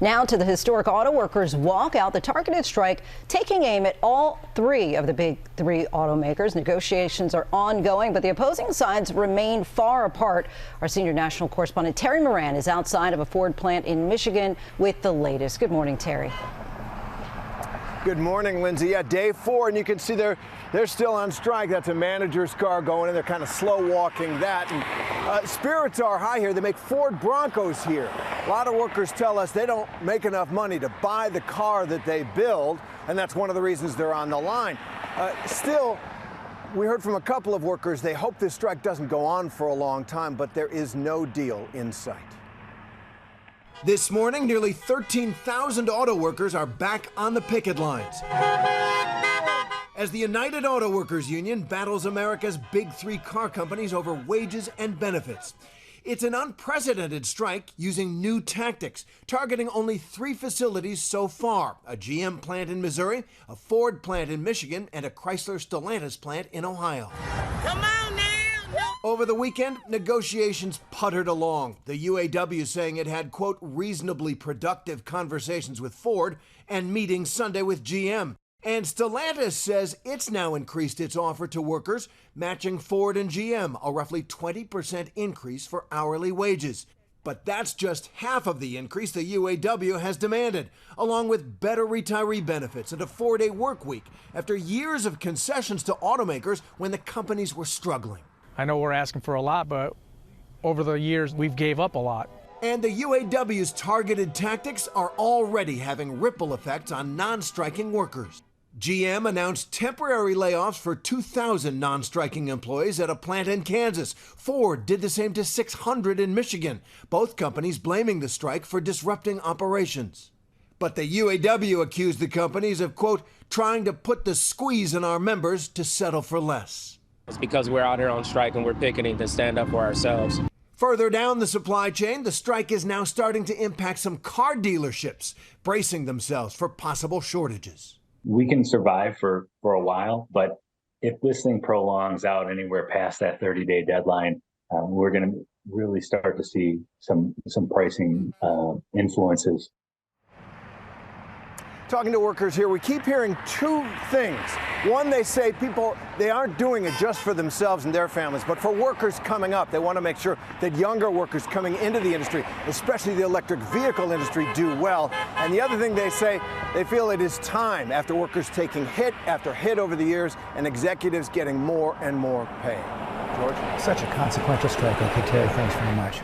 Now to the historic auto workers walkout, the targeted strike taking aim at all three of the big three automakers. Negotiations are ongoing, but the opposing sides remain far apart. Our senior national correspondent Terry Moran is outside of a Ford plant in Michigan with the latest. Good morning, Terry. Good morning, Lindsay. Yeah, day 4, and you can see they're still on strike. That's a manager's car going in. They're kind of slow walking that. And spirits are high here. They make Ford Broncos here. A lot of workers tell us they don't make enough money to buy the car that they build, and that's one of the reasons they're on the line. Still, we heard from a couple of workers. They hope this strike doesn't go on for a long time, but there is no deal in sight. This morning, nearly 13,000 auto workers are back on the picket lines as the United Auto Workers Union battles America's big three car companies over wages and benefits. It's an unprecedented strike using new tactics, targeting only 3 facilities so far: a GM plant in Missouri, a Ford plant in Michigan, and a Chrysler Stellantis plant in Ohio. Come on now! Over the weekend, negotiations puttered along. The UAW saying it had, quote, reasonably productive conversations with Ford and meetings Sunday with GM. And Stellantis says it's now increased its offer to workers, matching Ford and GM, a roughly 20% increase for hourly wages. But that's just half of the increase the UAW has demanded, along with better retiree benefits and a 4-day work week after years of concessions to automakers when the companies were struggling. I know we're asking for a lot, but over the years, we've gave up a lot. And the UAW's targeted tactics are already having ripple effects on non-striking workers. GM announced temporary layoffs for 2,000 non-striking employees at a plant in Kansas. Ford did the same to 600 in Michigan, both companies blaming the strike for disrupting operations. But the UAW accused the companies of, quote, trying to put the squeeze on our members to settle for less. It's because we're out here on strike and we're picketing to stand up for ourselves. Further down the supply chain, the strike is now starting to impact some car dealerships, bracing themselves for possible shortages. We can survive for a while, but if this thing prolongs out anywhere past that 30-day deadline, we're going to really start to see some pricing influences. Talking to workers here, we keep hearing 2 things. One, they say they aren't doing it just for themselves and their families, but for workers coming up. They want to make sure that younger workers coming into the industry, especially the electric vehicle industry, do well. And the other thing they say, they feel it is time, after workers taking hit after hit over the years and executives getting more and more pay. George? Such a consequential strike. Okay, Terry, thanks very much.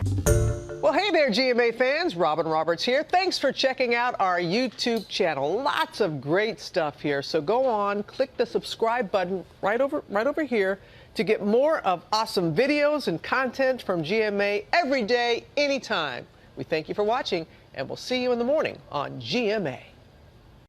Well, hey there, GMA fans. Robin Roberts here. Thanks for checking out our YouTube channel. Lots of great stuff here. So go on, click the subscribe button right over here to get more of awesome videos and content from GMA every day, anytime. We thank you for watching, and we'll see you in the morning on GMA.